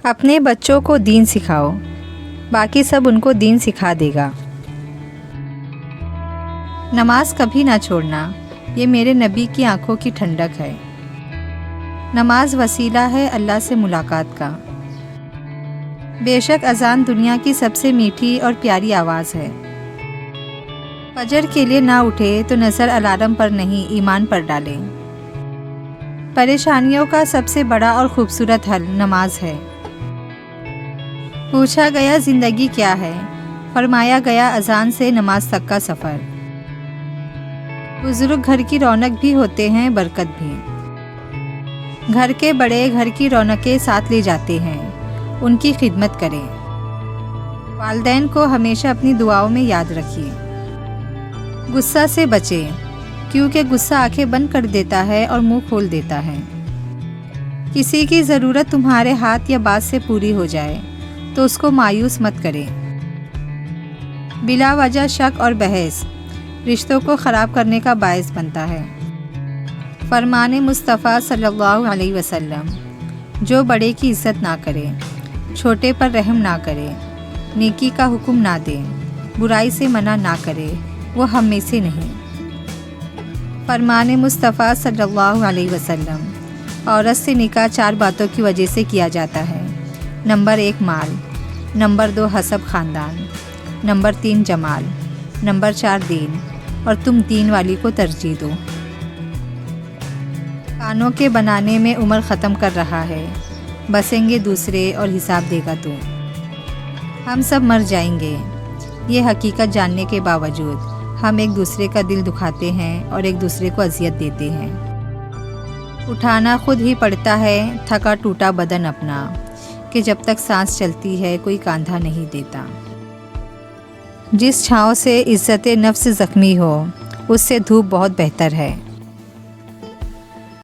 اپنے بچوں کو دین سکھاؤ، باقی سب ان کو دین سکھا دے گا۔ نماز کبھی نہ چھوڑنا، یہ میرے نبی کی آنکھوں کی ٹھنڈک ہے۔ نماز وسیلہ ہے اللہ سے ملاقات کا۔ بے شک اذان دنیا کی سب سے میٹھی اور پیاری آواز ہے۔ فجر کے لیے نہ اٹھے تو نظر الارم پر نہیں، ایمان پر ڈالیں۔ پریشانیوں کا سب سے بڑا اور خوبصورت حل نماز ہے۔ پوچھا گیا زندگی کیا ہے؟ فرمایا گیا اذان سے نماز تک کا سفر۔ بزرگ گھر کی رونق بھی ہوتے ہیں، برکت بھی۔ گھر کے بڑے گھر کی رونقیں ساتھ لے جاتے ہیں، ان کی خدمت کریں۔ والدین کو ہمیشہ اپنی دعاؤں میں یاد رکھیے۔ غصہ سے بچیں، کیونکہ غصہ آنکھیں بند کر دیتا ہے اور منہ کھول دیتا ہے۔ کسی کی ضرورت تمہارے ہاتھ یا بات سے پوری ہو جائے تو اس کو مایوس مت کریں۔ بلا وجہ شک اور بحث رشتوں کو خراب کرنے کا باعث بنتا ہے۔ فرمان مصطفیٰ صلی اللہ علیہ وسلم، جو بڑے کی عزت نہ کرے، چھوٹے پر رحم نہ کرے، نیکی کا حکم نہ دے، برائی سے منع نہ کرے، وہ ہم میں سے نہیں۔ فرمان مصطفیٰ صلی اللہ علیہ وسلم، عورت سے نکاح 4 باتوں کی وجہ سے کیا جاتا ہے۔ نمبر 1 مال، نمبر 2 حسب خاندان، نمبر 3 جمال، نمبر 4 دین، اور تم دین والی کو ترجیح دو۔ کانوں کے بنانے میں عمر ختم کر رہا ہے، بسیں گے دوسرے اور حساب دے گا تو۔ ہم سب مر جائیں گے، یہ حقیقت جاننے کے باوجود ہم ایک دوسرے کا دل دکھاتے ہیں اور ایک دوسرے کو اذیت دیتے ہیں۔ اٹھانا خود ہی پڑتا ہے تھکا ٹوٹا بدن اپنا، کہ جب تک سانس چلتی ہے کوئی کاندھا نہیں دیتا۔ جس چھاؤں سے عزت نفس زخمی ہو، اس سے دھوپ بہت بہتر ہے۔